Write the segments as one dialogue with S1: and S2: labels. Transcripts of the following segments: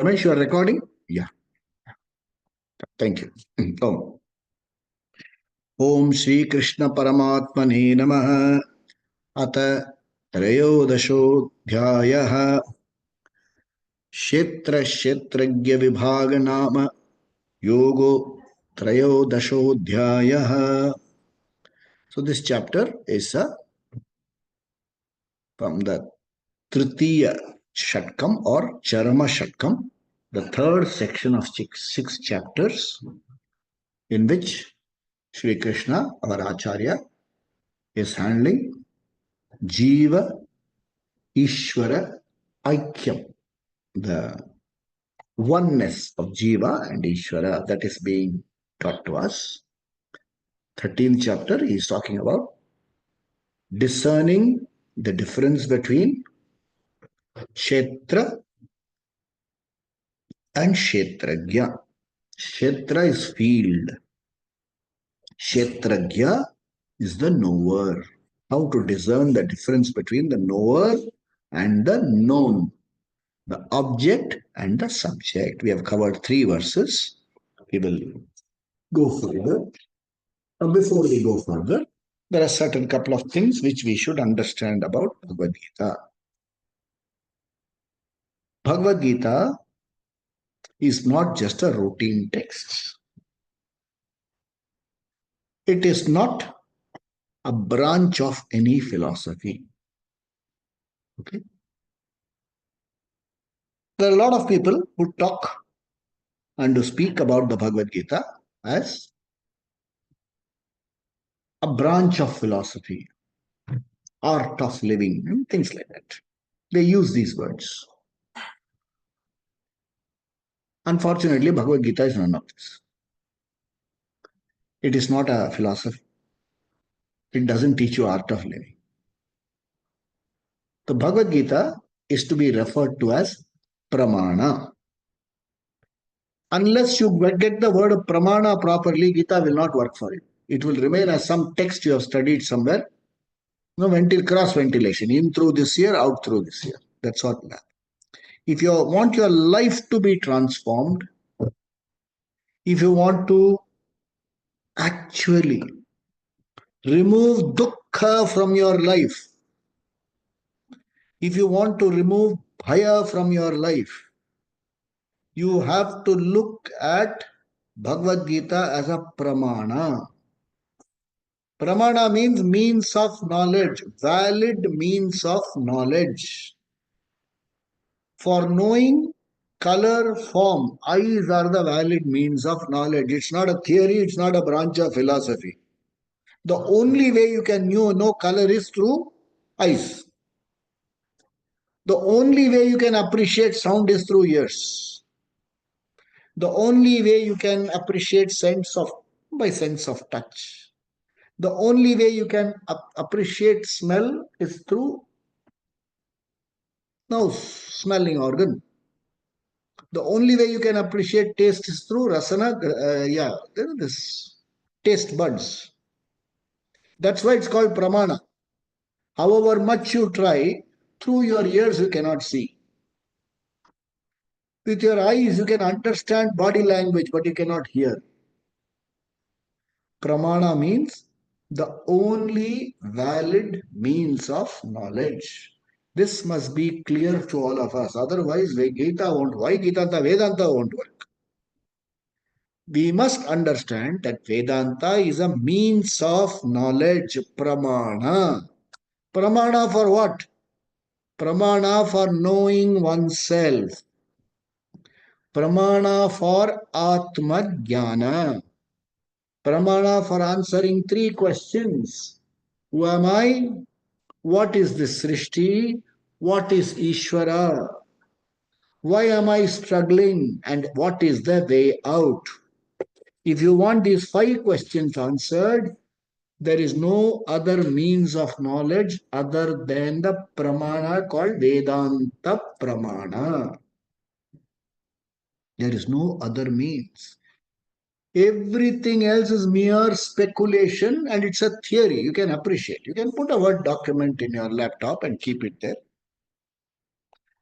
S1: Ramesh, you are recording? Yeah. Thank you. Om. Om Shri Krishna Paramatmane Namaha. Ata Trayodashodhyayah. Kshetra Kshetragya Vibhaga Nama Yogo Trayodashodhyayah. So this chapter is from the Tritiya Shatkam or Charama Shatkam, the third section of six chapters, in which Sri Krishna, our Acharya, is handling Jiva Ishvara Aikyam, the oneness of Jiva and Ishvara that is being taught to us. 13th chapter he is talking about discerning the difference between Kshetra and Kshetragya. Kshetra is field. Kshetragya is the knower. How to discern the difference between the knower and the known, the object and the subject. We have covered 3 verses. We will go further. Before we go further, there are certain couple of things which we should understand about Bhagavad Gita. Bhagavad Gita is not just a routine text. It is not a branch of any philosophy. Okay? There are a lot of people who talk and to speak about the Bhagavad Gita as a branch of philosophy, art of living, and things like that. They use these words. Unfortunately, Bhagavad Gita is none of this. It is not a philosophy. It doesn't teach you art of living. The Bhagavad Gita is to be referred to as pramana. Unless you get the word pramana properly, Gita will not work for you. It will remain as some text you have studied somewhere. No, cross ventilation, in through this year, out through this year. That's what will happen. If you want your life to be transformed, if you want to actually remove dukkha from your life, if you want to remove bhaya from your life, you have to look at Bhagavad Gita as a pramana. Pramana means means of knowledge, valid means of knowledge. For knowing color, form, eyes are the valid means of knowledge. It's not a theory, it's not a branch of philosophy. The only way you can know color is through eyes. The only way you can appreciate sound is through ears. The only way you can appreciate by sense of touch. The only way you can appreciate smell is through nose, smelling organ. The only way you can appreciate taste is through rasana, this taste buds. That's why it's called pramana. However much you try, through your ears you cannot see. With your eyes you can understand body language, but you cannot hear. Pramana means the only valid means of knowledge. This must be clear to all of us. Otherwise, Gita won't. Why Gita? Vedanta won't work. We must understand that Vedanta is a means of knowledge. Pramana. Pramana for what? Pramana for knowing oneself. Pramana for Atma Jnana. Pramana for answering 3 questions. Who am I? What is this Srishti? What is Ishvara? Why am I struggling? And what is the way out? If you want these 5 questions answered, there is no other means of knowledge other than the pramana called Vedanta Pramana. There is no other means. Everything else is mere speculation and it's a theory. You can appreciate. You can put a Word document in your laptop and keep it there.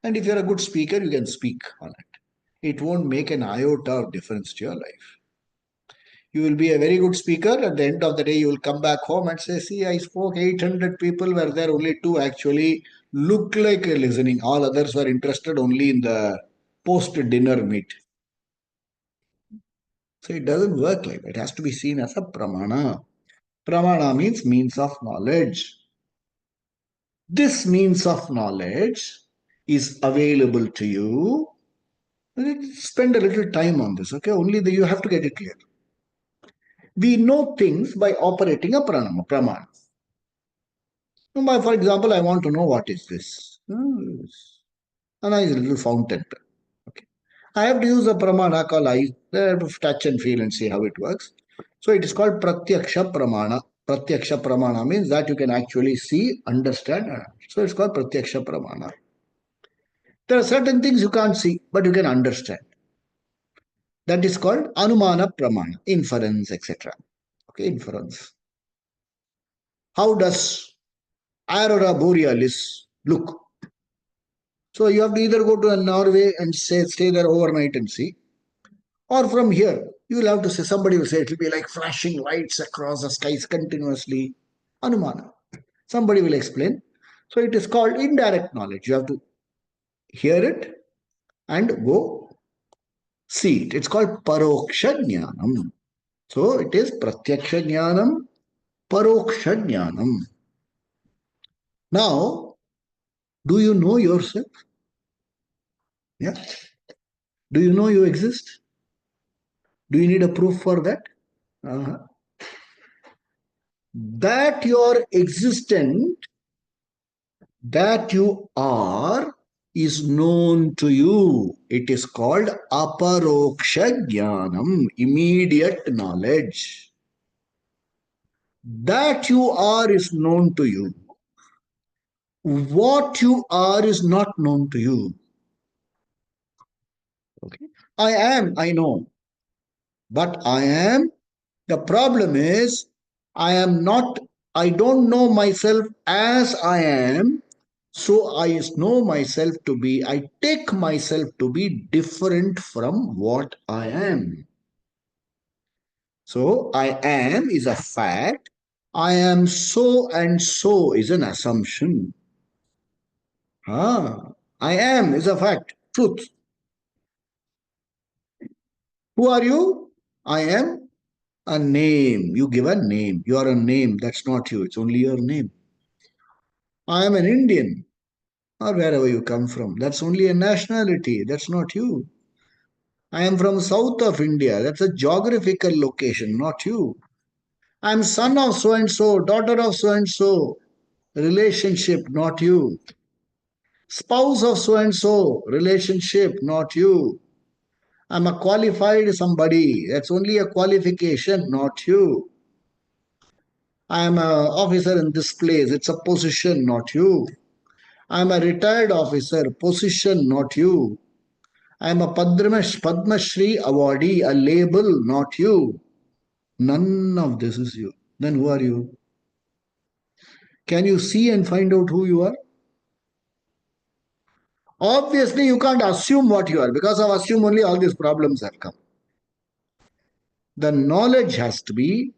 S1: And if you're a good speaker, you can speak on it. it won't make an iota of difference to your life. You will be a very good speaker. At the end of the day, you will come back home and say, see, I spoke 800 people, were there only two actually looked like listening. All others were interested only in the post-dinner meet. So it doesn't work like that. It has to be seen as a pramana. Pramana means of knowledge. This means of knowledge is available to you. Spend a little time on this, okay? Only you have to get it clear. We know things by operating a pramana. For example, I want to know what is this. A nice little fountain. Okay. I have to use a pramana called eyes, touch and feel and see how it works. So it is called pratyaksha pramana. Pratyaksha pramana means that you can actually see, understand. So it's called pratyaksha pramana. There are certain things you can't see, but you can understand. That is called anumana pramana, inference, etc. Okay, inference. How does aurora borealis look? So you have to either go to Norway and stay there overnight and see, or from here you will have to say, somebody will say it will be like flashing lights across the skies continuously. Anumana. Somebody will explain. So it is called indirect knowledge. You have to hear it and go see it. It's called paroksha jnanam. So it is pratyaksha jnanam, paroksha jnanam. Now, do you know yourself? Yeah. Do you know you exist? Do you need a proof for that? Uh-huh. That your existent, that you are, is known to you. It is called aparoksha jnanam, immediate knowledge. That you are is known to you. What you are is not known to you. Okay. I am, I know. But I am, the problem is, I am not, I don't know myself as I am. So I know myself to be, I take myself to be different from what I am. So I am is a fact. I am so and so is an assumption. I am is a fact, truth. Who are you? I am a name. You give a name. You are a name. That's not you. It's only your name. I am an Indian, or wherever you come from. That's only a nationality. That's not you. I am from south of India. That's a geographical location, not you. I am son of so and so, daughter of so and so. Relationship, not you. Spouse of so and so. Relationship, not you. I'm a qualified somebody. That's only a qualification, not you. I am an officer in this place. It's a position, not you. I am a retired officer. Position, not you. I am a Padma Shri awardee, a label, not you. None of this is you. Then who are you? Can you see and find out who you are? Obviously, you can't assume what you are. Because of assume only all these problems have come. The knowledge has to be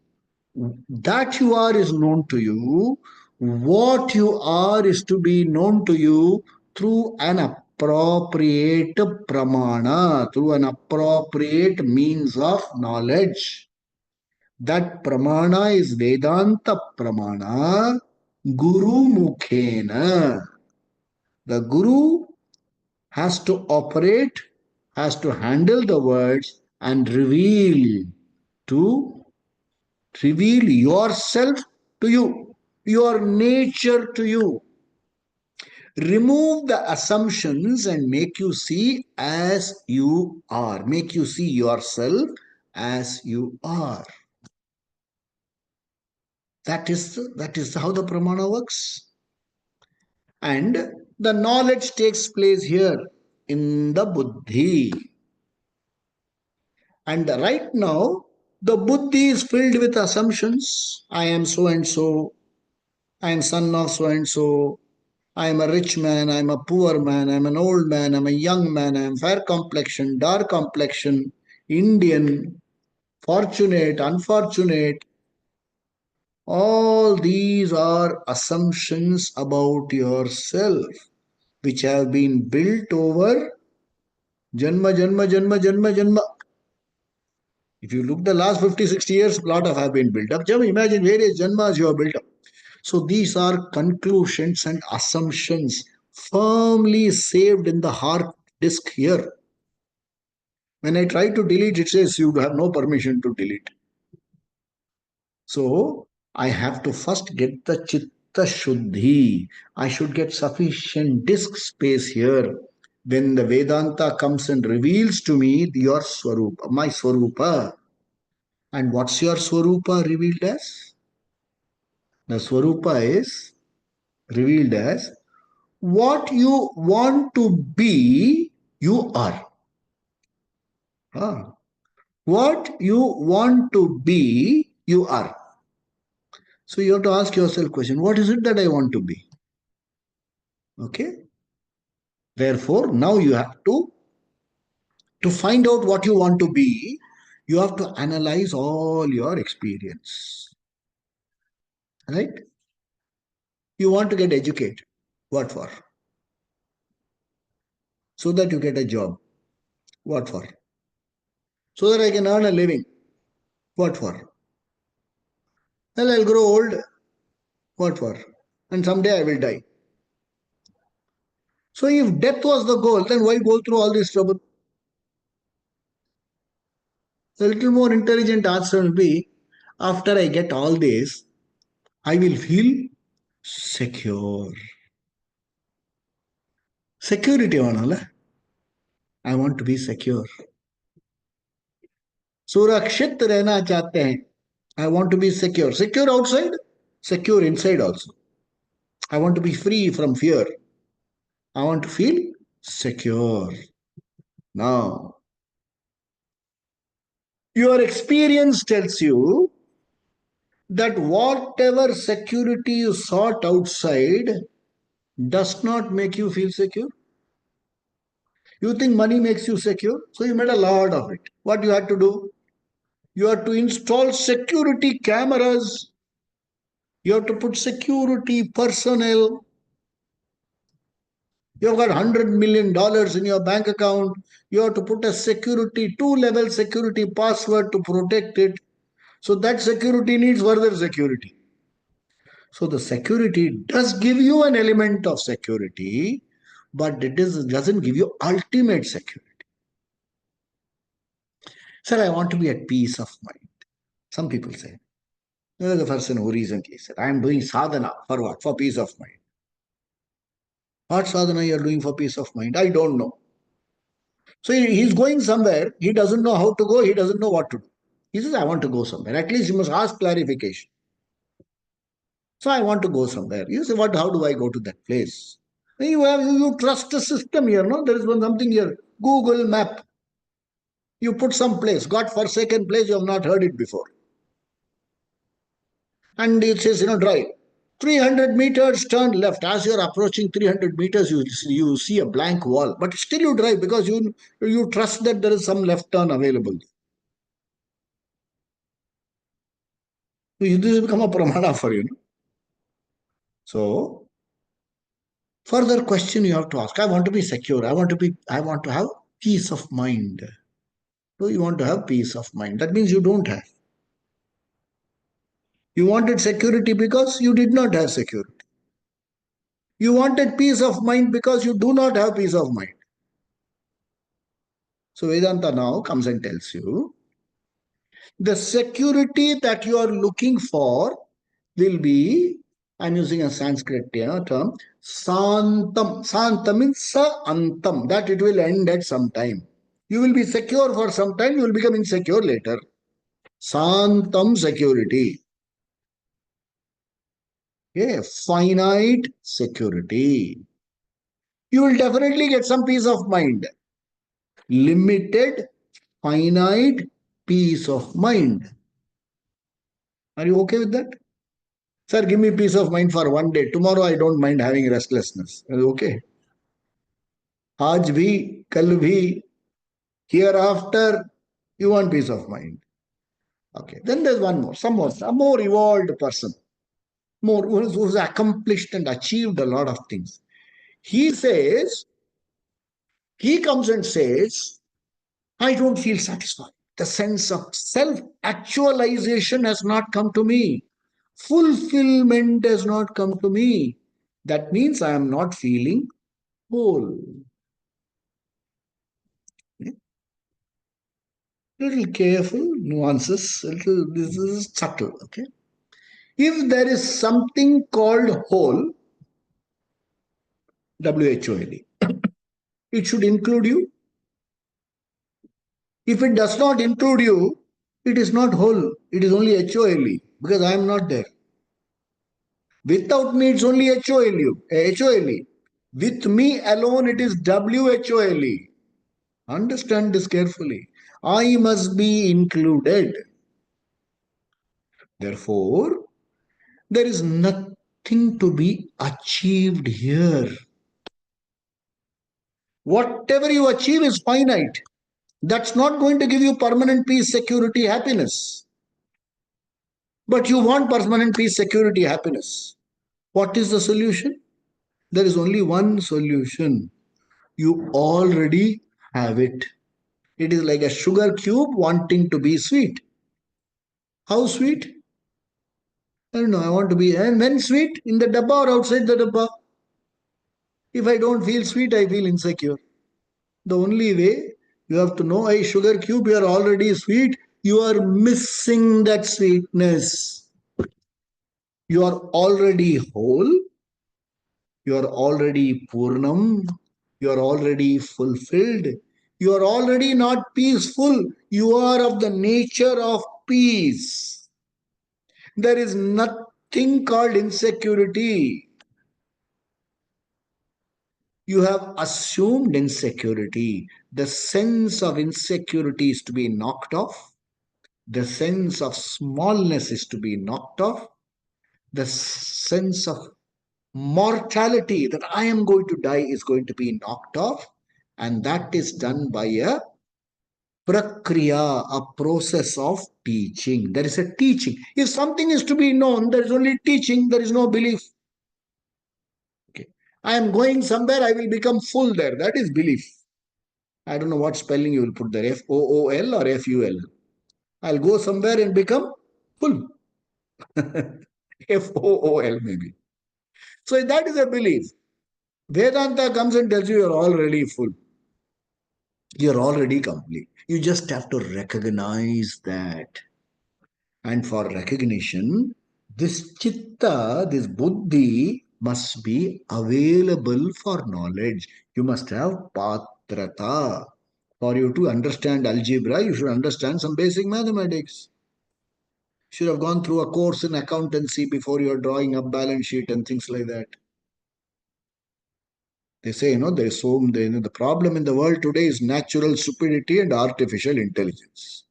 S1: that you are is known to you. What you are is to be known to you through an appropriate pramana, through an appropriate means of knowledge. That pramana is Vedanta pramana, Guru Mukhena. The Guru has to operate, has to handle the words and to reveal yourself to you, your nature to you. Remove the assumptions and make you see as you are. Make you see yourself as you are. That is how the pramana works. And the knowledge takes place here in the buddhi. And right now, the buddhi is filled with assumptions. I am so and so. I am son of so and so. I am a rich man, I am a poor man, I am an old man, I am a young man, I am fair complexion, dark complexion, Indian, fortunate, unfortunate. All these are assumptions about yourself which have been built over janma, janma, janma, janma, janma. If you look the last 50, 60 years, a lot of have been built up. Just imagine various janmas you have built up. So these are conclusions and assumptions firmly saved in the hard disk here. When I try to delete, it says you have no permission to delete. So I have to first get the chitta shuddhi. I should get sufficient disk space here. When the Vedanta comes and reveals to me your Swarupa, my Swarupa. And what's your Swarupa revealed as? The Swarupa is revealed as what you want to be, you are. Ah. What you want to be, you are. So you have to ask yourself question, what is it that I want to be? Okay. Therefore, now you have to find out what you want to be, you have to analyze all your experience. Right? You want to get educated. What for? So that you get a job. What for? So that I can earn a living. What for? Well, I'll grow old. What for? And someday I will die. So if death was the goal, then why go through all this trouble? A little more intelligent answer will be, after I get all this, I will feel secure. Security vanala. I want to be secure. सुरक्षित रहना चाहते हैं. I want to be secure. Secure outside, secure inside also. I want to be free from fear. I want to feel secure. Now, your experience tells you that whatever security you sought outside does not make you feel secure. You think money makes you secure, so you made a lot of it. What you had to do? You have to install security cameras. You have to put security personnel. You've got $100 million in your bank account. You have to put a security, two-level security password to protect it. So that security needs further security. So the security does give you an element of security, but doesn't give you ultimate security. Sir, I want to be at peace of mind. Some people say. There is a person who recently said, I am doing sadhana. For what? For peace of mind. What sadhana you are doing for peace of mind? I don't know. So he's going somewhere. He doesn't know how to go. He doesn't know what to do. He says, I want to go somewhere. At least you must ask clarification. So I want to go somewhere. You say, what? How do I go to that place? You trust the system here, no? There is something here. Google map. You put some place, God forsaken place, you have not heard it before. And it says, drive. 300 meters, turn left. As you're approaching 300 meters, you see a blank wall. But still you drive because you trust that there is some left turn available. So this has become a pramana for you. So, further question you have to ask. I want to be secure. I want to have peace of mind. So you want to have peace of mind. That means you don't have. You wanted security because you did not have security. You wanted peace of mind because you do not have peace of mind. So Vedanta now comes and tells you the security that you are looking for will be, I'm using a Sanskrit term, Santam. Santam means sa antam, that it will end at some time. You will be secure for some time, you will become insecure later. Santam security. Okay, finite security. You will definitely get some peace of mind. Limited, finite peace of mind. Are you okay with that? Sir, give me peace of mind for one day. Tomorrow I don't mind having restlessness. Okay. Aaj bhi, kal bhi, hereafter, you want peace of mind. Okay. Then there's one more, some more evolved person, more who's accomplished and achieved a lot of things. He says, he comes and says, I don't feel satisfied. The sense of self actualization has not come to me. Fulfillment has not come to me. That means I am not feeling whole. Little careful, nuances, little, this is subtle. Okay. If there is something called whole, WHOLE, it should include you. If it does not include you, it is not whole. It is only HOLE because I am not there. Without me, it's only HOLE. With me alone, it is WHOLE. Understand this carefully. I must be included. Therefore, there is nothing to be achieved here. Whatever you achieve is finite. That's not going to give you permanent peace, security, happiness. But you want permanent peace, security, happiness. What is the solution? There is only one solution. You already have it. It is like a sugar cube wanting to be sweet. How sweet? I don't know. I want to be. And when sweet? In the dabba or outside the dabba? If I don't feel sweet, I feel insecure. The only way you have to know, hey, sugar cube, you are already sweet. You are missing that sweetness. You are already whole. You are already purnam. You are already fulfilled. You are already not peaceful. You are of the nature of peace. There is nothing called insecurity. You have assumed insecurity. The sense of insecurity is to be knocked off. The sense of smallness is to be knocked off. The sense of mortality, that I am going to die, is going to be knocked off. And that is done by a prakriya, a process of teaching. There is a teaching. If something is to be known, there is only teaching, there is no belief. Okay. I am going somewhere, I will become full there. That is belief. I don't know what spelling you will put there, FOOL or FUL. I'll go somewhere and become full. FOOL maybe. So that is a belief. Vedanta comes and tells you you're already full. You're already complete. You just have to recognize that. And for recognition, this chitta, this buddhi must be available for knowledge. You must have patrata. For you to understand algebra, you should understand some basic mathematics. You should have gone through a course in accountancy before you're drawing up balance sheet and things like that. They say, there is the problem in the world today is natural stupidity and artificial intelligence.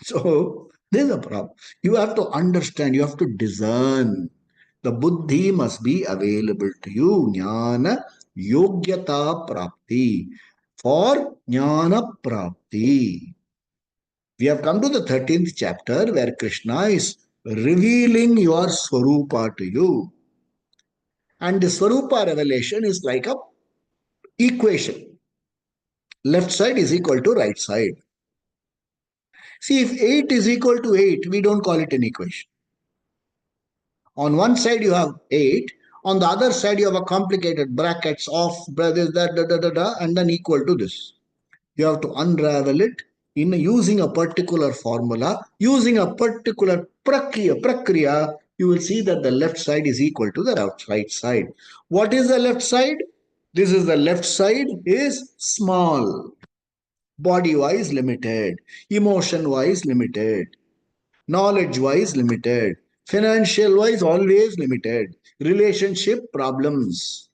S1: So, there's a problem. You have to understand, you have to discern. The buddhi must be available to you. Jnana yogyata prapti. For jnana prapti. We have come to the 13th chapter where Krishna is revealing your Swarupa to you. And the Swarupa revelation is like a equation. Left side is equal to right side. See, if 8 is equal to 8, we don't call it an equation. On one side you have 8, on the other side you have a complicated brackets of this, that, da, da, da, da, and then equal to this. You have to unravel it in using a particular formula, using a particular prakriya, you will see that the left side is equal to the right side. What is the left side? This is the left side is small, body wise limited, emotion wise limited, knowledge wise limited, financial wise always limited, relationship problems.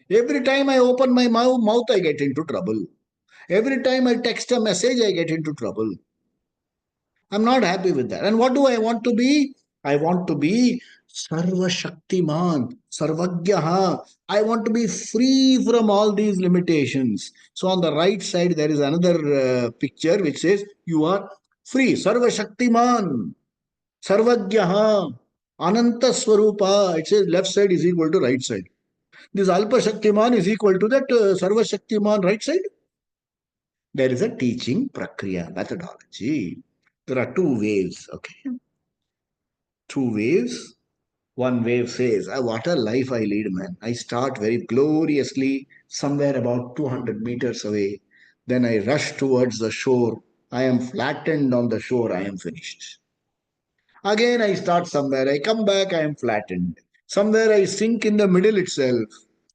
S1: Every time I open my mouth, I get into trouble. Every time I text a message, I get into trouble. I'm not happy with that. And what do I want to be? I want to be Sarva Shaktiman, Sarvagyaha. I want to be free from all these limitations. So on the right side, there is another picture which says, you are free, Sarva Shaktiman, Sarvagyaha, Ananta Swarupa. It says left side is equal to right side. This Alpa Shaktiman is equal to that Sarva Shaktiman right side. There is a teaching prakriya, methodology. There are two waves, okay? Two waves. One wave says, what a life I lead, man. I start very gloriously somewhere about 200 meters away. Then I rush towards the shore. I am flattened on the shore. I am finished. Again, I start somewhere. I come back. I am flattened. Somewhere I sink in the middle itself.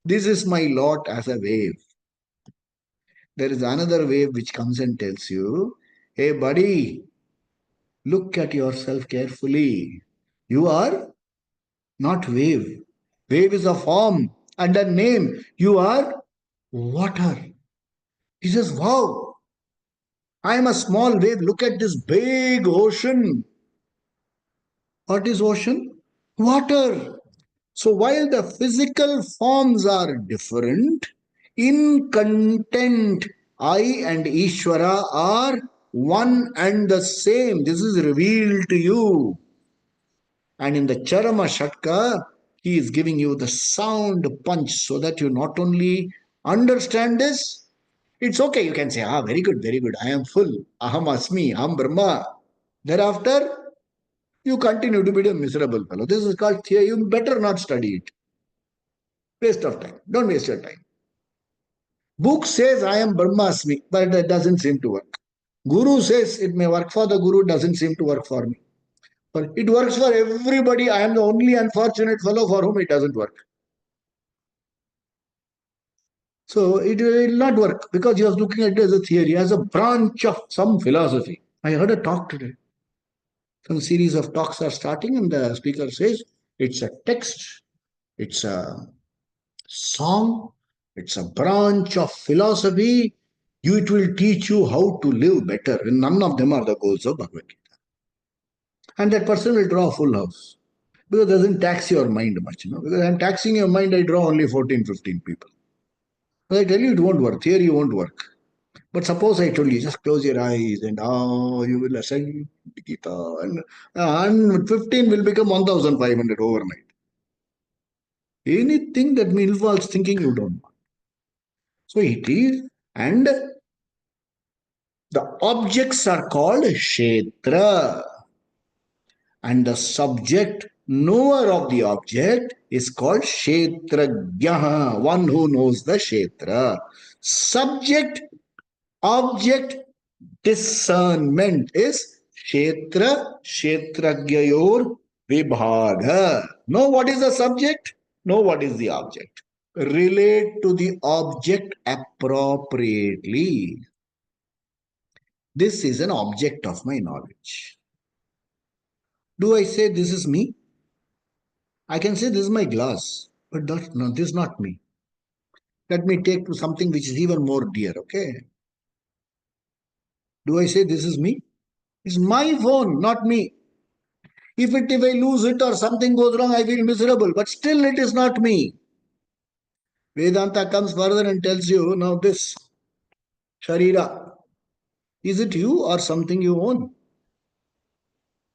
S1: This is my lot as a wave. There is another wave which comes and tells you, hey, buddy, look at yourself carefully. You are not wave. Wave is a form and a name. You are water. He says, wow, I am a small wave. Look at this big ocean. What is ocean? Water. So while the physical forms are different, in content, I and Ishvara are one and the same. This is revealed to you. And in the Charama Shatka, he is giving you the sound punch so that you not only understand this, it's okay. You can say, very good, very good. I am full. Aham asmi, aham Brahma. Thereafter, you continue to be a miserable fellow. This is called theory. You better not study it. Waste of time. Don't waste your time. Book says, I am Brahmasmi, but that doesn't seem to work. Guru says it may work for the Guru, doesn't seem to work for me. But it works for everybody. I am the only unfortunate fellow for whom it doesn't work. So it will not work because you are looking at it as a theory, as a branch of some philosophy. I heard a talk today. Some series of talks are starting, and the speaker says it's a text, it's a song, it's a branch of philosophy. It will teach you how to live better. And none of them are the goals of Bhagavad Gita. And that person will draw a full house because it doesn't tax your mind much. Because I'm taxing your mind, I draw only 14, 15 people. But I tell you, it won't work. Theory won't work. But suppose I told you, just close your eyes and you will ascend Gita and 15 will become 1,500 overnight. Anything that involves thinking you don't know. So it is, and the objects are called Kshetra. And the subject, knower of the object, is called Kshetrajnaha, one who knows the Kshetra. Subject, object, discernment is Kshetra, Kshetragyayor Vibhaga. Know what is the subject, know what is the object. Relate to the object appropriately. This is an object of my knowledge. Do I say this is me? I can say this is my glass, but no, this is not me. Let me take to something which is even more dear, okay? Do I say this is me? It's my phone, not me. If I lose it or something goes wrong, I feel miserable, but still it is not me. Vedanta comes further and tells you, now this Sharira, is it you or something you own?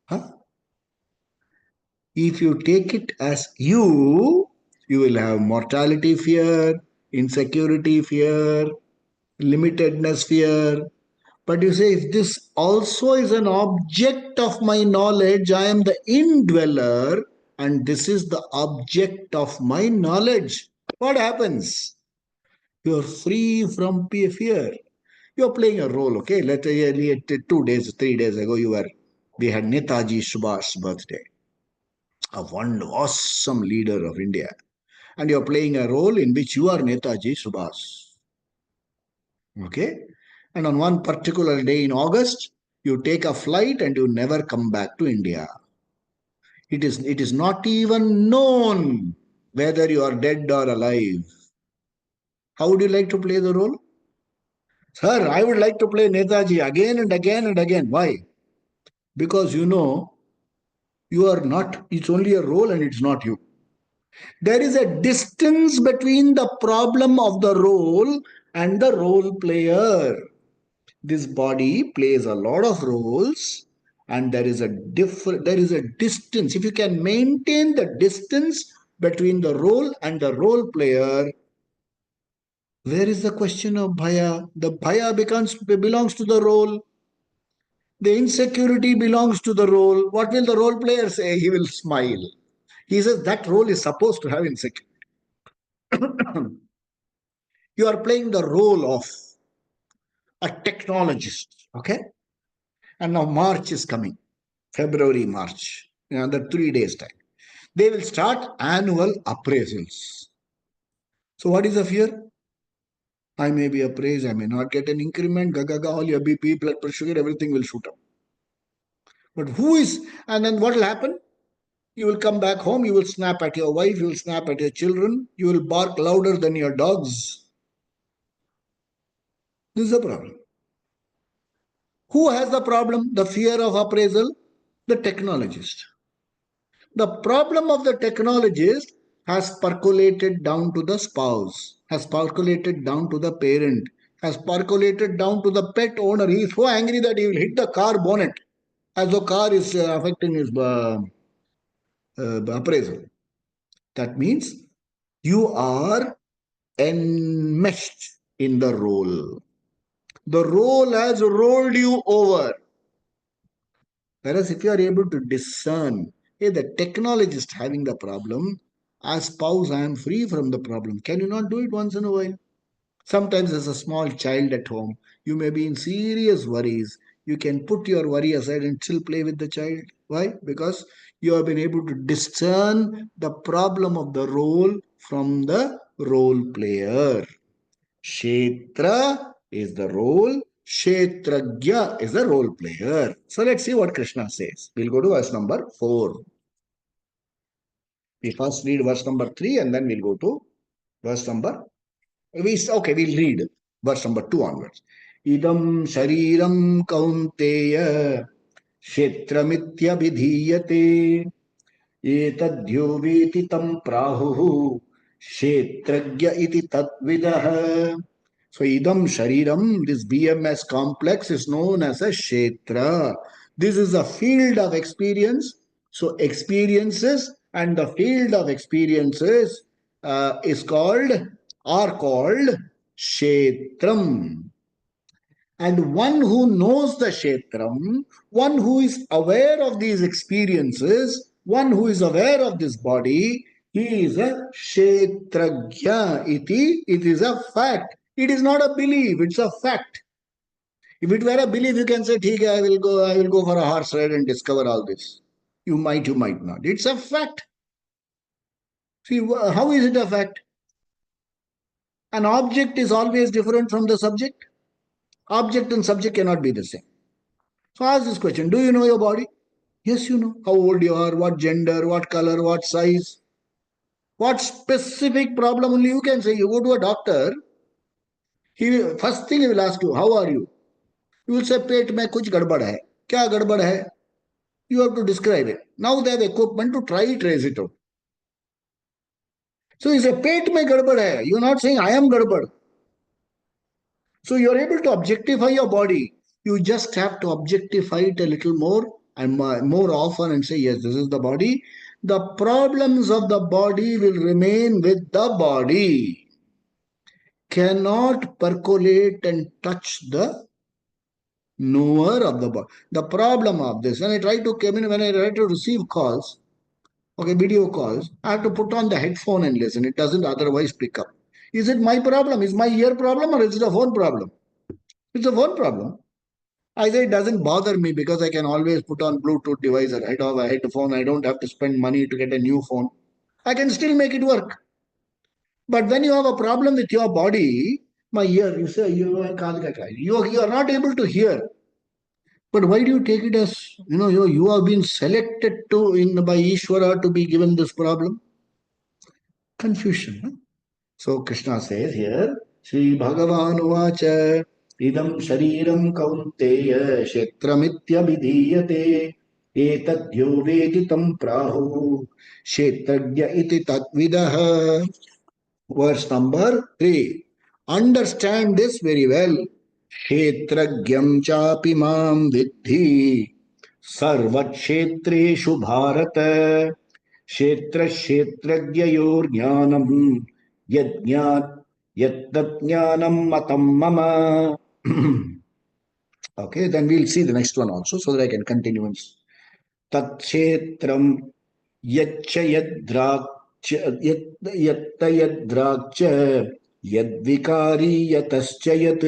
S1: Huh? If you take it as you will have mortality fear, insecurity fear, limitedness fear. But you say, if this also is an object of my knowledge, I am the indweller, and this is the object of my knowledge. What happens? You're free from fear. You're playing a role, okay? Let's say 2 days, 3 days ago, we had Netaji Subhash's birthday, a one awesome leader of India. And you're playing a role in which you are Netaji Subhash. Okay? And on one particular day in August, you take a flight and you never come back to India. It is not even known whether you are dead or alive. How would you like to play the role? Sir, I would like to play Netaji again and again and again. Why? Because you know You are not. It's only a role and it's not you. There is a distance between the problem of the role and the role player. This body plays a lot of roles and there is a distance. If you can maintain the distance between the role and the role player, where is the question of bhaya? The bhaya belongs to the role. The insecurity belongs to the role. What will the role player say? He will smile. He says that role is supposed to have insecurity. You are playing the role of a technologist. Okay? And now March is coming. February, March. In another 3 days' time. They will start annual appraisals. So what is the fear? I may be appraised, I may not get an increment, gaga, all your BP, blood pressure, sugar, everything will shoot up. But who is, and then what will happen? You will come back home, you will snap at your wife, you will snap at your children, you will bark louder than your dogs. This is the problem. Who has the problem? The fear of appraisal? The technologist. The problem of the technologist has percolated down to the spouse, has percolated down to the parent, has percolated down to the pet owner. He is so angry that he will hit the car bonnet as though car is affecting his appraisal. That means you are enmeshed in the role. The role has rolled you over. Whereas if you are able to discern, hey, the technologist having the problem, as spouse, I am free from the problem. Can you not do it once in a while? Sometimes as a small child at home, you may be in serious worries. You can put your worry aside and still play with the child. Why? Because you have been able to discern the problem of the role from the role player. Kshetra is the role. Kshetragya is the role player. So let's see what Krishna says. We'll go to verse number 4. We first read verse number 3 and then we'll go to verse number. We'll read verse number 2 onwards. Idam shariram kaunteya kshetramitya vidhiyate etadhyo veti tam prahuhu kshetragya iti tatvidah. So idam shariram, this BMS complex is known as a kshetra. This is a field of experience. So experiences and the field of experiences are called kshetram. And one who knows the Kshetram, one who is aware of these experiences, one who is aware of this body, he is a Kshetragya iti. It is a fact. It is not a belief, it's a fact. If it were a belief, you can say, "Okay, I will go for a horse ride and discover all this." You might not. It's a fact. See, how is it a fact? An object is always different from the subject. Object and subject cannot be the same. So ask this question. Do you know your body? Yes, you know. How old you are, what gender, what color, what size. What specific problem only you can say. You go to a doctor, first thing he will ask you, how are you? You will say, पेट में कुछ गड़बड़ है. क्या गड़बड़ है? You have to describe it. Now they have equipment to try trace it out. So he says, पेट में गड़बड़ है. You are not saying, I am गड़बड़. So you are able to objectify your body. You just have to objectify it a little more and more often and say, yes, this is the body. The problems of the body will remain with the body. Cannot percolate and touch the knower of the body. The problem of this, when I try to receive calls, okay, video calls, I have to put on the headphone and listen. It doesn't otherwise pick up. Is it my problem? Is my ear problem or is it a phone problem? It's a phone problem. I say it doesn't bother me because I can always put on Bluetooth device or head of a headphone. I don't have to spend money to get a new phone. I can still make it work. But when you have a problem with your body, my ear, you say you are not able to hear. But why do you take it as you have been selected by Ishvara to be given this problem? Confusion. Huh? So Krishna says here, Sri Bhagavan Uvacha Idam Shariram Kaunteya Kshetramitya Vidhiyate एतद्यो वेति तं प्राहुः क्षेत्रज्ञ इति तद्विदः. Verse number 3. Understand this very well. क्षेत्रज्ञं चापि मां विद्धि सर्वक्षेत्रेषु भारत. क्षेत्र क्षेत्रज्ञयोर्ज्ञानं यज्ञात् यत्तज्ज्ञानं मतं मम. Okay, then we'll see the next one also so that I can continue. तत्क्षेत्रं यच्च यद्राक्ष यत्त यद्राक्ष यद्विकारी यतश्च यत्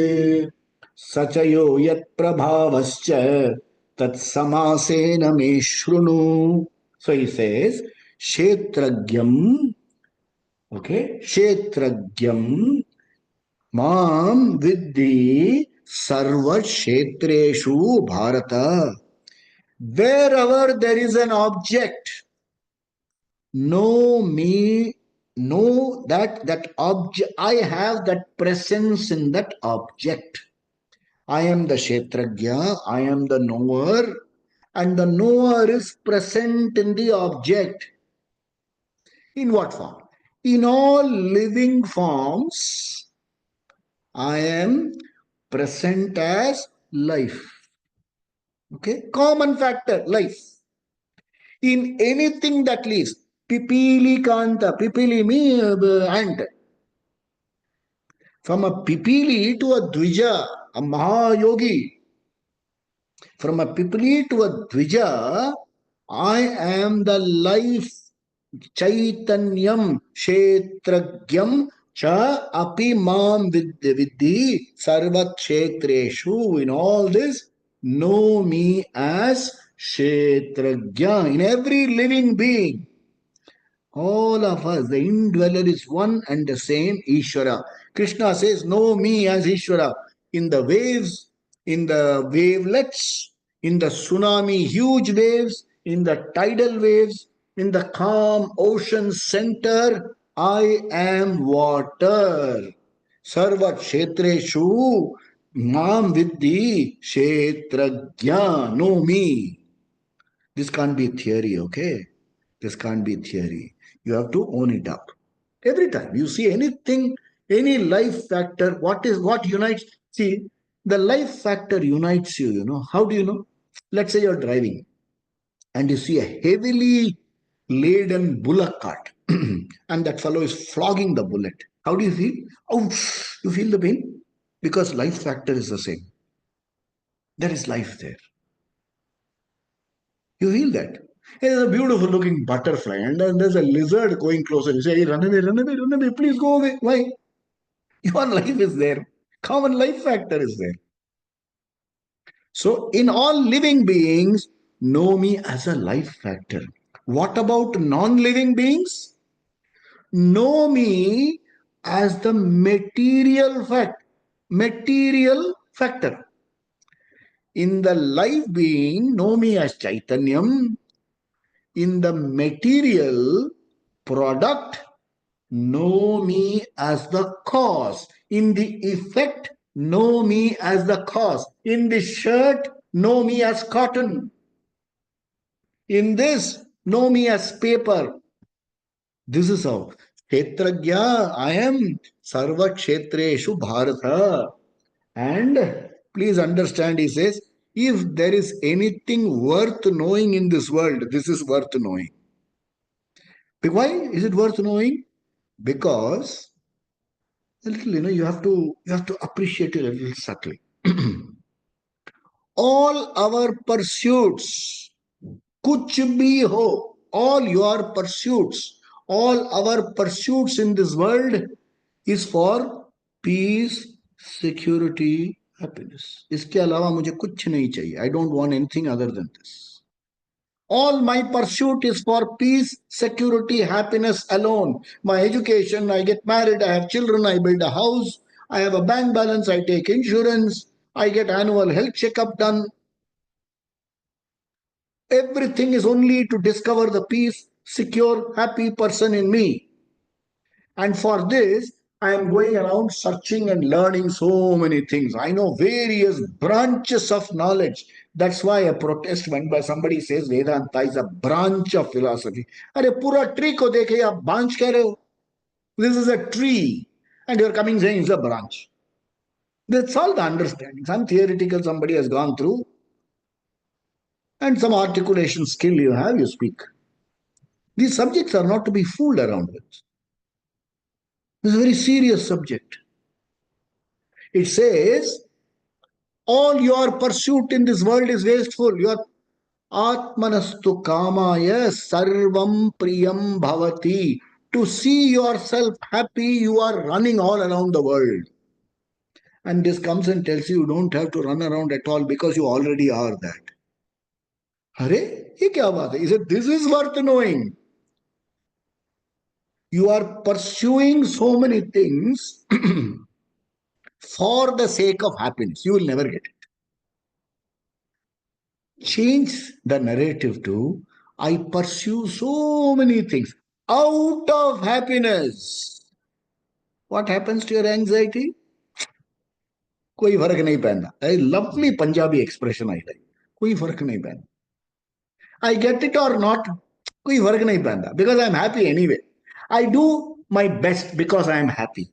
S1: स च यो यत्प्रभावश्च तत्समासेन मे शृणु. So he says kshetragyam, okay, kshetragyam mam viddhi sarva kshetreshu bharata. Wherever there is an object, know me, know that object, I have that presence in that object. I am the Kshetragya, I am the knower, and the knower is present in the object. In what form? In all living forms, I am present as life. Okay? Common factor, life. In anything that lives. Pipili kanta. Pipili means ant. From a pipili to a dvija, a mahayogi. From a pipili to a dvija, I am the life chaitanyam kshetragyam cha api mam viddhi sarva kshetreshu. In all this, know me as kshetragya. In every living being, all of us, the indweller is one and the same Ishvara. Krishna says, know me as Ishvara. In the waves, in the wavelets, in the tsunami, huge waves, in the tidal waves, in the calm ocean center, I am water. Sarva kshetreshu mam viddhi kshetragya. Know me. This can't be theory, okay? This can't be theory. You have to own it up. Every time you see anything, any life factor, what unites? See, the life factor unites you, you know. How do you know? Let's say you're driving and you see a heavily laden bullock cart and that fellow is flogging the bullet. How do you feel? Oh, you feel the pain? Because life factor is the same. There is life there. You feel that. There's a beautiful looking butterfly and then there's a lizard going closer. You say, hey, run away, run away, please go away. Why? Your life is there. Common life factor is there. So, in all living beings, know me as a life factor. What about non living beings? Know me as the material factor. In the life being, know me as Chaitanyam. In the material product, know me as the cause. In the effect, know me as the cause. In the shirt, know me as cotton. In this, know me as paper. This is how. Kshetragya, I am Sarva Kshetreshu Bharata. And please understand, he says, if there is anything worth knowing in this world, this is worth knowing. Why is it worth knowing? Because a little, you have to appreciate it a little subtly. All our pursuits, kuch bhi ho, all your pursuits, all our pursuits in this world is for peace, security, happiness. इसके अलावा मुझे कुछ नहीं चाहिए. I don't want anything other than this. All my pursuit is for peace, security, happiness alone. My education, I get married, I have children, I build a house, I have a bank balance, I take insurance, I get annual health checkup done. Everything is only to discover the peace, secure, happy person in me. And for this, I am going around searching and learning so many things. I know various branches of knowledge. That's why a protest went by. Somebody says Vedanta is a branch of philosophy. अरे पूरा tree को देखे आप branch कह रहे हो? This is a tree, and you're coming saying it's a branch. That's all the understanding. Some theoretical somebody has gone through, and some articulation skill you have, you speak. These subjects are not to be fooled around with. This is a very serious subject. It says, all your pursuit in this world is wasteful. Your Atmanastu kamaya sarvam priyam bhavati. To see yourself happy, you are running all around the world. And this comes and tells you don't have to run around at all because you already are that. अरे ये क्या बात है? He said, this is worth knowing. You are pursuing so many things for the sake of happiness. You will never get it. Change the narrative to I pursue so many things out of happiness. What happens to your anxiety? कोई फर्क नहीं पड़ता. A lovely Punjabi expression I like. कोई फर्क नहीं पड़ता. I get it or not, कोई फर्क नहीं पड़ता. Because I am happy anyway. I do my best because I am happy.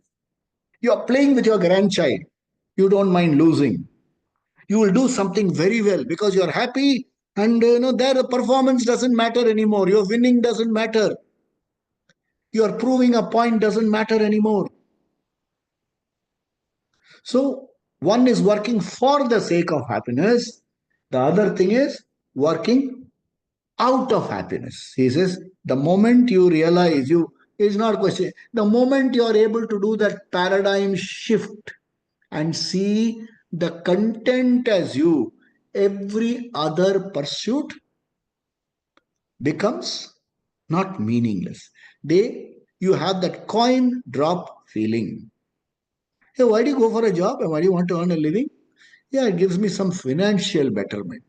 S1: You are playing with your grandchild. You don't mind losing. You will do something very well because you are happy, and there the performance doesn't matter anymore. Your winning doesn't matter. Your proving a point doesn't matter anymore. So one is working for the sake of happiness. The other thing is working out of happiness. He says the moment you realize it's not a question. The moment you are able to do that paradigm shift and see the content as you, every other pursuit becomes not meaningless. You have that coin drop feeling. Hey, why do you go for a job and why do you want to earn a living? Yeah, it gives me some financial betterment.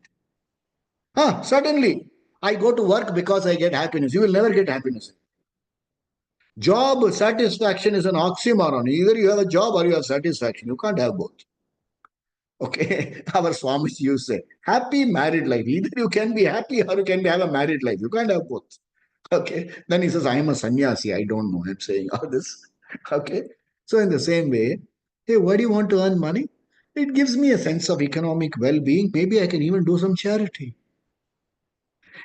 S1: Suddenly, I go to work because I get happiness. You will never get happiness. Job satisfaction is an oxymoron. Either you have a job or you have satisfaction. You can't have both. Okay, our Swami used to say, happy married life. Either you can be happy or you can have a married life. You can't have both. Okay, then he says, I am a sannyasi. I don't know. I'm saying all this. Okay, so in the same way, hey, why do you want to earn money? It gives me a sense of economic well being. Maybe I can even do some charity.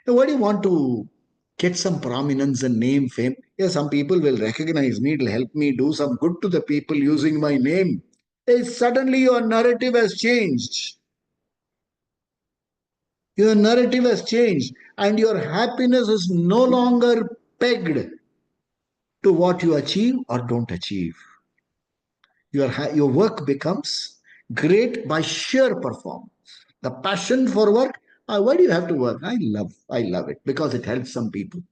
S1: Hey, why do you want to get some prominence and name, fame? Yeah, some people will recognize me. It'll help me do some good to the people using my name. Hey, suddenly your narrative has changed. Your narrative has changed, and your happiness is no longer pegged to what you achieve or don't achieve. Your work becomes great by sheer performance. The passion for work. Why do you have to work? I love it because it helps some people.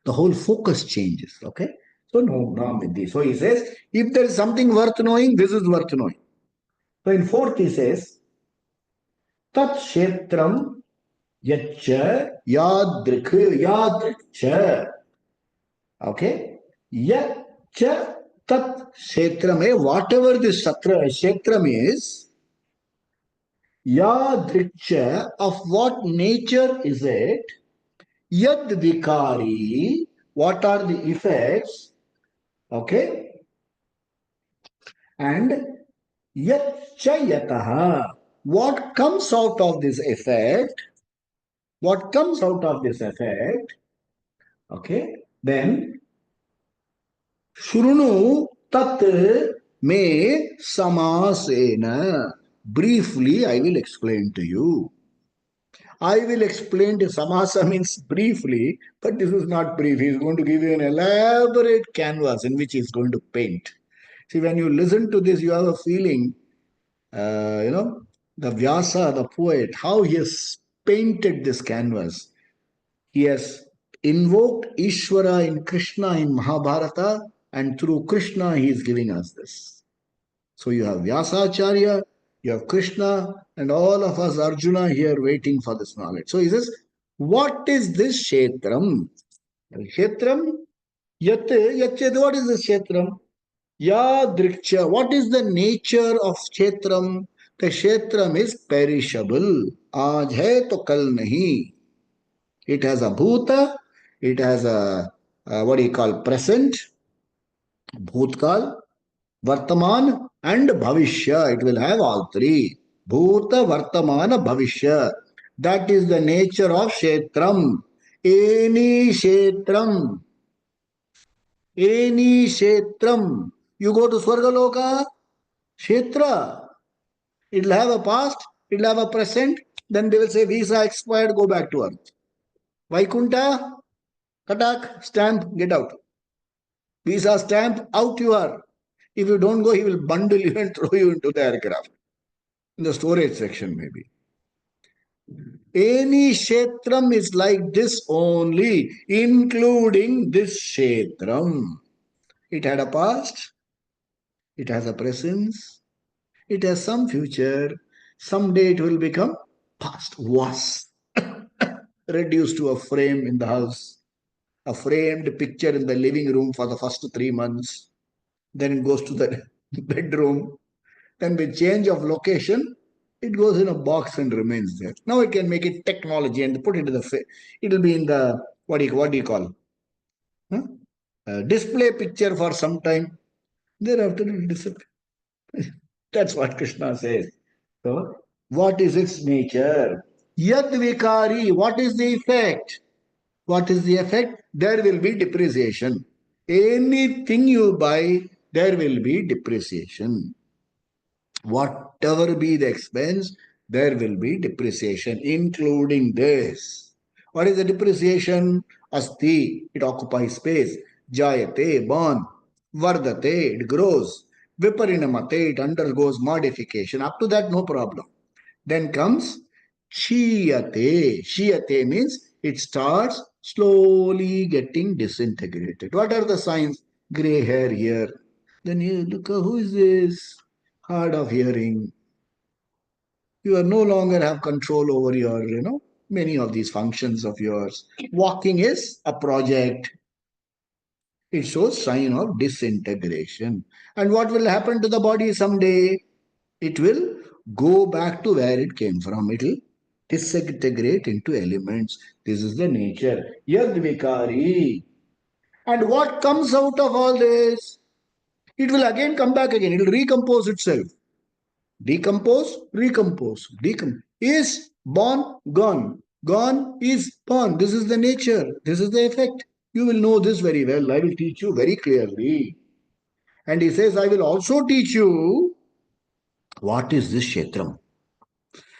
S1: The whole focus changes. Okay. So no wrong with this. So he says, if there is something worth knowing, this is worth knowing. So in fourth he says, Tat Kshetram Yacha Yadrikcha. Okay? Yacha Tat Kshetram. Whatever this Kshetram is, Yadrikcha, of what nature is it? Yad Vikari, what are the effects? Okay? And Yacha Yataha, what comes out of this effect? What comes out of this effect? Okay? Then Shrunu tat me samasena. Briefly, I will explain to you. I will explain to samasa means briefly, but this is not brief. He is going to give you an elaborate canvas in which he is going to paint. See, when you listen to this, you have a feeling, the Vyasa, the poet, how he has painted this canvas. He has invoked Ishvara in Krishna in Mahabharata, and through Krishna he is giving us this. So you have Vyasacharya, you have Krishna, and all of us Arjuna here waiting for this knowledge. So he says, what is this Kshetram? Kshetram, what is this Kshetram? Yadriksha. What is the nature of Kshetram? The Kshetram is perishable. Aaj hai to kal nahi. It has a bhuta, it has a what do you call present, bhutkal, vartaman, and bhavishya. It will have all three. Bhuta, vartamana, bhavishya. That is the nature of Kshetram. Any Kshetram. Any Kshetram. You go to Swargaloka, Kshetra. It'll have a past, it'll have a present, then they will say visa expired, go back to earth. Vaikunta, Katak, stamp, get out. Visa stamp, out you are. If you don't go, he will bundle you and throw you into the aircraft. In the storage section, maybe. Any Kshetram is like this only, including this Kshetram. It had a past, it has a presence, it has some future. Someday it will become past, was reduced to a frame in the house, a framed picture in the living room for the first 3 months. Then it goes to the bedroom. Then with change of location, it goes in a box and remains there. Now it can make it technology and put it in the. It will be in the what do you call? Huh? Display picture for some time. Thereafter it will disappear. That's what Krishna says. So, what is its nature? Yad vikari. What is the effect? What is the effect? There will be depreciation. Anything you buy, there will be depreciation. Whatever be the expense, there will be depreciation, including this. What is the depreciation? Asti, it occupies space. Jayate, born. Vardate, it grows. Viparinamate, it undergoes modification. Up to that, no problem. Then comes Shiyate. Shiyate means it starts slowly getting disintegrated. What are the signs? Gray hair here. Then you look, who is this? Hard of hearing. You are no longer have control over your, many of these functions of yours. Walking is a project. It shows sign of disintegration. And what will happen to the body someday? It will go back to where it came from. It will disintegrate into elements. This is the nature. Yadvikari. And what comes out of all this? It will again come back again. It will recompose itself. Decompose, recompose. Decompose. Is born, gone. Gone is born. This is the nature. This is the effect. You will know this very well. I will teach you very clearly. And he says, I will also teach you what is this Kshetram.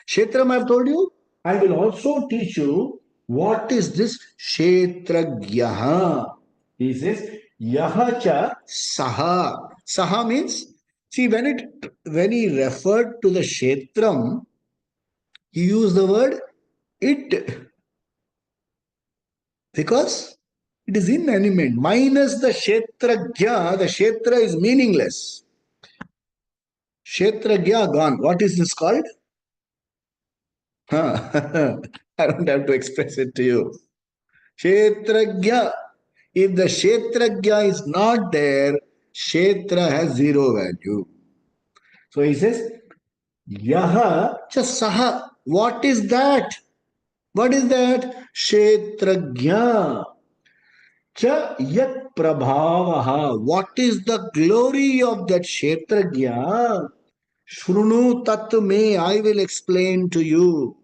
S1: Kshetram, I have told you. I will also teach you what is this Kshetragyaha. He says, Yahacha Saha. Saha means, see, when he referred to the Kshetram, he used the word it because it is inanimate. Minus the Kshetragya, the Kshetra is meaningless. Kshetragya gone. What is this called? Huh. I don't have to express it to you. Kshetragya. If the Kshetragya is not there, Kshetra has zero value. So he says, Yaha cha saha. What is that? What is that? Kshetragya. Cha yat prabhavaha. What is the glory of that Kshetragya? Shrunu tat me. I will explain to you.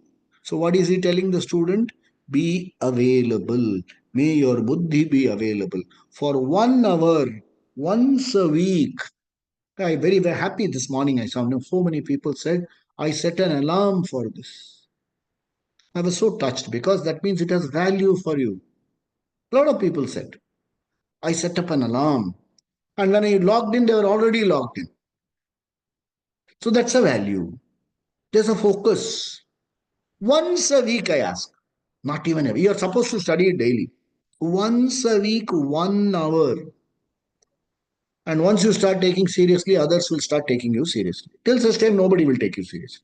S1: So what is he telling the student? Be available. May your buddhi be available. For 1 hour, once a week. I'm very, very happy this morning. I saw so many people said, I set an alarm for this. I was so touched because that means it has value for you. A lot of people said, I set up an alarm. And when I logged in, they were already logged in. So that's a value. There's a focus. Once a week, I ask. Not even every. You're supposed to study it daily. Once a week, 1 hour. And once you start taking seriously, others will start taking you seriously. Till such time, nobody will take you seriously.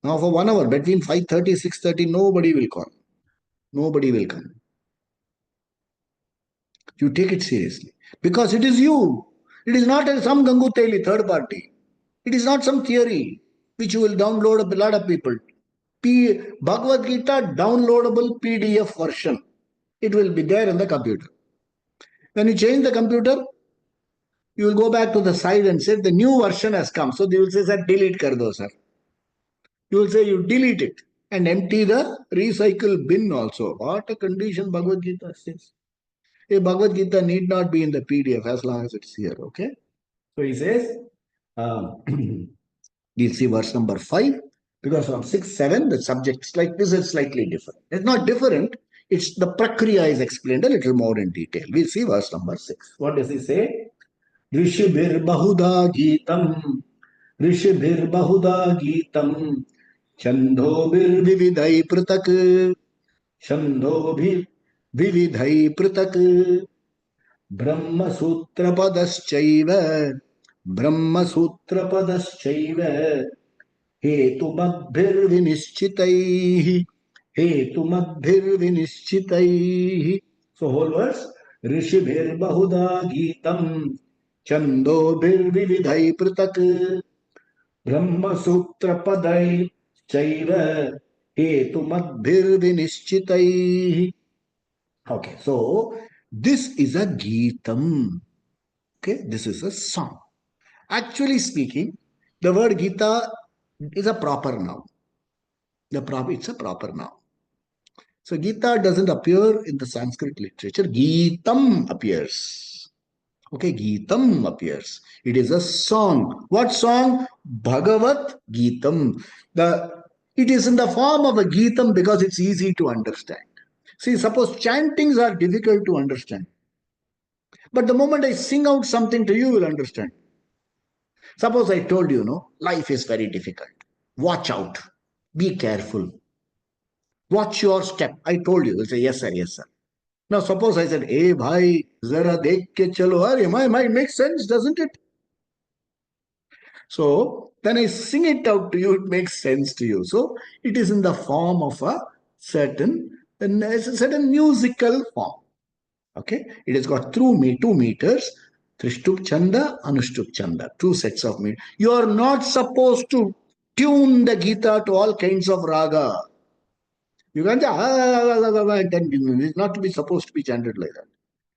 S1: Now, for 1 hour, between 5:30, 6:30, nobody will call. Nobody will come. You take it seriously. Because it is you. It is not some Ganguteli third party. It is not some theory which you will download a lot of people. Bhagavad Gita downloadable PDF version. It will be there in the computer. When you change the computer, you will go back to the side and say the new version has come. So they will say, sir, delete kar do, sir. You will say you delete it and empty the recycle bin also. What a condition Bhagavad Gita says. A Bhagavad Gita need not be in the PDF as long as it's here. Okay. So he says, we'll see verse number 5. Because from 6, 7, the subject is like this is slightly different. It's not different. It's the prakriya is explained a little more in detail. We'll see verse number 6. What does he say? Rishibhir bahuda geetam. Rishibhir bahuda geetam. Chandobhir vividhai pratak. Chandobhir vividhai pratak. Brahma sutra padaschaiva. Brahma sutra padaschaiva. हेतुमद्भिर्विनिश्चितैः हेतुमद्भिर्विनिश्चितैः. So whole verse. ऋषिभिर्बहुधा गीतम् छन्दोभिर्विविधैः पृथक् ब्रह्मसूत्रपदैश्चैव हेतुमद्भिर्विनिश्चितैः. Okay, so this is a Geetam. Okay, this is a song. Actually speaking, the word Gita is a proper noun. It's a proper noun. So Gita doesn't appear in the Sanskrit literature. Geetam appears. Okay, Geetam appears. It is a song. What song? Bhagavad Geetam. It is in the form of a Geetam because it's easy to understand. See, suppose chantings are difficult to understand. But the moment I sing out something to you, you will understand. Suppose I told you, no, life is very difficult. Watch out. Be careful. Watch your step. I told you. You'll say, yes, sir, yes, sir. Now, suppose I said, hey, bhai, zara dekh ke chalo. My mind makes sense, doesn't it? So, then I sing it out to you, it makes sense to you. So, it is in the form of a certain musical form. Okay? It has got 2 meters. Trishtuk Chanda, Anushtuk Chanda. 2 sets of meters. You are not supposed to tune the Gita to all kinds of raga. You can't say, it's not to be supposed to be chanted like that.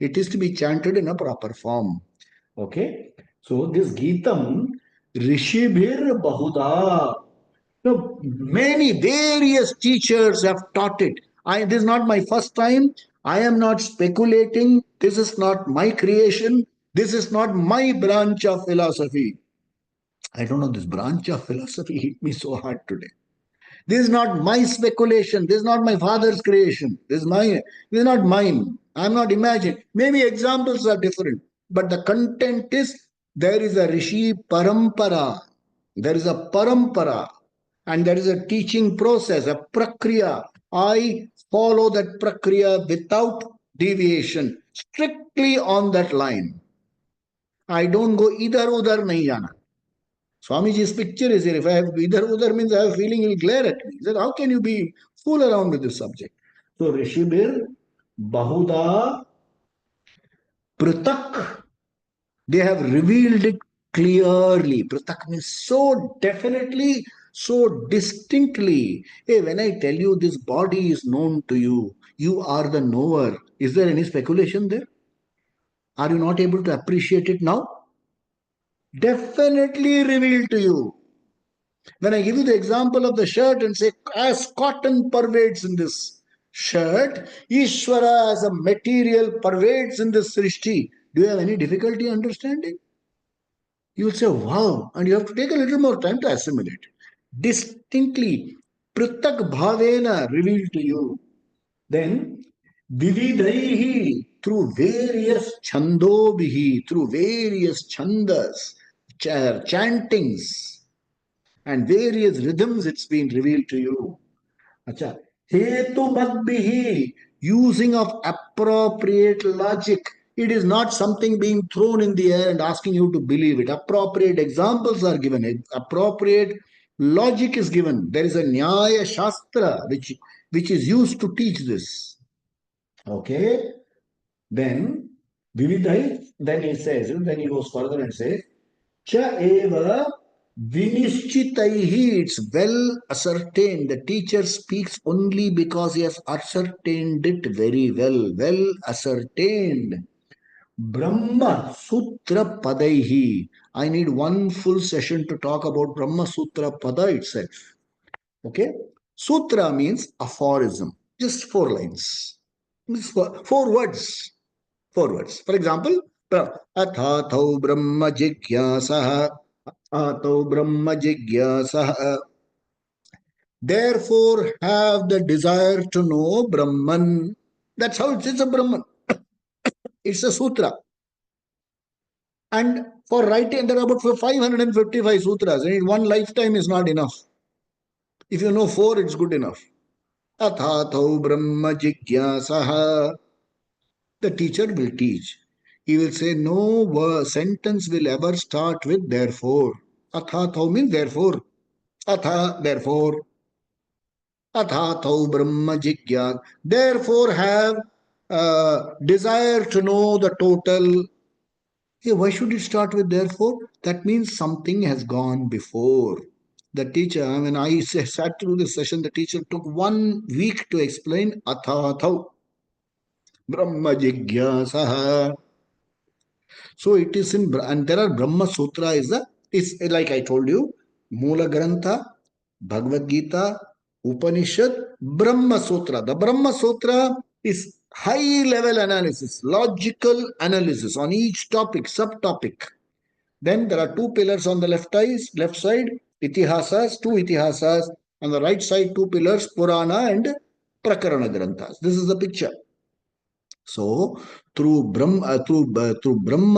S1: It is to be chanted in a proper form. Okay? So this Geetam, Rishibhir Bahuda. Now, many various teachers have taught it. This is not my first time. I am not speculating. This is not my creation. This is not my branch of philosophy. I don't know, this branch of philosophy hit me so hard today. This is not my speculation. This is not my father's creation. This is not mine. I'm not imagining. Maybe examples are different. But the content is there is a Rishi Parampara. There is a Parampara. And there is a teaching process, a Prakriya. I follow that Prakriya without deviation. Strictly on that line. I don't go either udar nahi jana. Swamiji's picture is here. If I have either udar means I have a feeling he will glare at me. He said, how can you be fool around with this subject? So Rishibir, Bahuda, Pratak, they have revealed it clearly. Pratak means so definitely, so distinctly. Hey, when I tell you this body is known to you, you are the knower. Is there any speculation there? Are you not able to appreciate it now? Definitely revealed to you. When I give you the example of the shirt and say, as cotton pervades in this shirt, Ishvara as a material pervades in this Srishti. Do you have any difficulty understanding? You will say, wow, and you have to take a little more time to assimilate. Distinctly, Pritak Bhavena revealed to you. Then, Vividaihi, through various Chandobihi, through various Chandas, chantings, and various rhythms it's been revealed to you. Acha. Hetu Madbihi, using of appropriate logic. It is not something being thrown in the air and asking you to believe it. Appropriate examples are given. Appropriate logic is given. There is a Nyaya Shastra which is used to teach this. Okay? Then Vividhai, then he says, then he goes further and says, Cha eva vinishchitaihi, it's well ascertained. The teacher speaks only because he has ascertained it very well. Well ascertained. Brahma Sutra Padaihi. I need one full session to talk about Brahma Sutra Pada itself. Okay? Sutra means aphorism. Just 4 lines. Four words. 4 words. For example, Athathau Brahma Jigyasah. Athathau Brahma Jigyasah. Therefore, have the desire to know Brahman. That's how it's a Brahman. It's a sutra. And for writing, there are about 555 sutras. And one lifetime is not enough. If you know 4, it's good enough. Athathau Brahma Jigyasaha. The teacher will teach. He will say, no sentence will ever start with therefore. Athathau means therefore. Atha, therefore. Athathau Brahma Jigyas. Therefore, have desire to know the total. Yeah, why should it start with therefore? That means something has gone before. The teacher, when I sat through this session, the teacher took 1 week to explain Athathau Brahma Jigyasaha. So it is in, and there are Brahma Sutra is like I told you, Mula Grantha, Bhagavad Gita, Upanishad, Brahma Sutra. The Brahma Sutra is high level analysis, logical analysis on each topic, subtopic. Then there are 2 pillars on the left side, itihasas, 2 itihasas. On the right side, 2 pillars, Purana and Prakarana Granthas. This is the picture. So through Brahma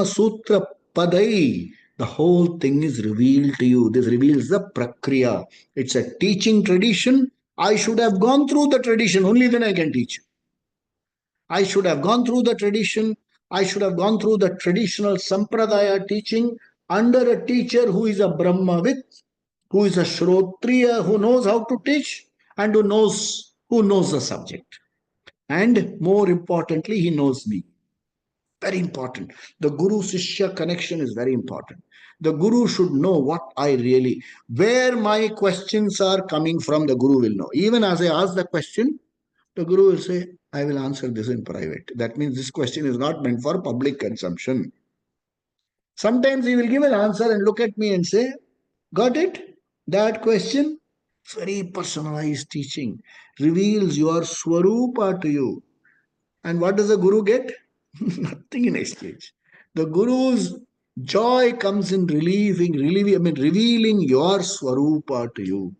S1: Sutra Padai, the whole thing is revealed to you. This reveals the Prakriya. It's a teaching tradition. I should have gone through the tradition. Only then I can teach. I should have gone through the tradition. I should have gone through the traditional Sampradaya teaching under a teacher who is a Brahmavit, who is a Shrotriya, who knows how to teach and who knows the subject. And more importantly, he knows me. Very important. The Guru Sishya connection is very important. The Guru should know where my questions are coming from, the Guru will know. Even as I ask the question, the Guru will say, I will answer this in private. That means this question is not meant for public consumption. Sometimes he will give an answer and look at me and say, got it? That question? Very personalized teaching. Reveals your Swarupa to you. And what does the Guru get? Nothing in exchange. The Guru's joy comes in revealing your Swarupa to you.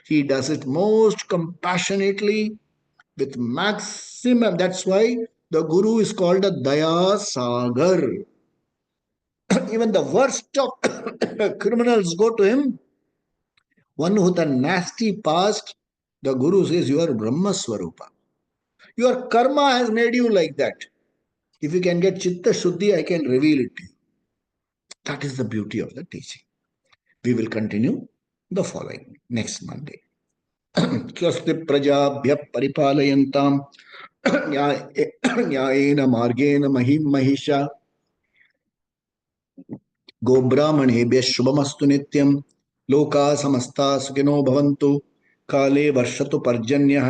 S1: He does it most compassionately, with maximum. That's why the Guru is called a Daya Sagar. Even the worst of criminals go to him. One with a nasty past, the Guru says, you are Brahma Swarupa. Your karma has made you like that. If you can get Chitta Shuddhi, I can reveal it to you. That is the beauty of the teaching. We will continue the following next Monday. Swasti prajabhya paripalayantam न्यायेन मार्गेण महिं महिषा गोब्राह्मणेभ्यः शुभमस्तु नित्यं लोकाः समस्ताः सुखिनो भवन्तु काले वर्षतु पर्जन्यः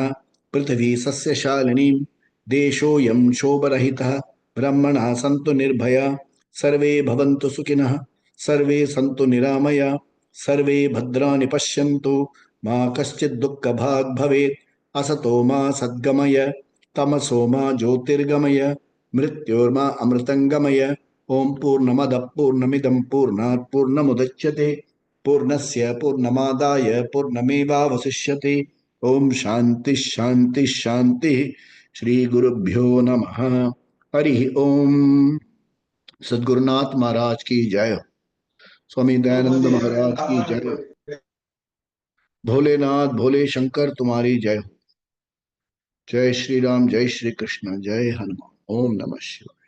S1: पृथिवी सस्यशालिनी देशोऽयं शोभरहितः ब्राह्मणाः सन्तु निर्भयाः सर्वे भवन्तु सुखिनः सर्वे सन्तु निरामयाः सर्वे भद्राणि पश्यन्तु मा कश्चित् दुःखभाग् भवेत् असतो मा सद्गमय तमसो मा ज्योतिर्गमय मृत्योर्मा अमृतंगमय ओम पूर्णमद पूर्णमिदं पूर्णात् पूर्णमुदच्यते पूर्णस्य पूर्णमादाय पूर्णमेवावशिष्यते ओम शांति शांति शांति श्री गुरुभ्यो नमः हरि ओम सद्गुरुनाथ महाराज की जय स्वामी दयानंद महाराज की जय भोलेनाथ भोले शंकर तुम्हारी जय जय श्री राम जय श्री कृष्ण जय हनुमान ओम नमः शिवाय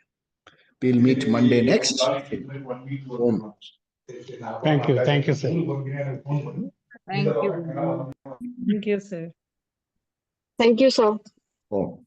S1: We'll meet Monday next. Om.
S2: Thank you. Thank you, sir.
S3: Thank you. Thank you, sir.
S4: Thank you, sir.
S1: Om.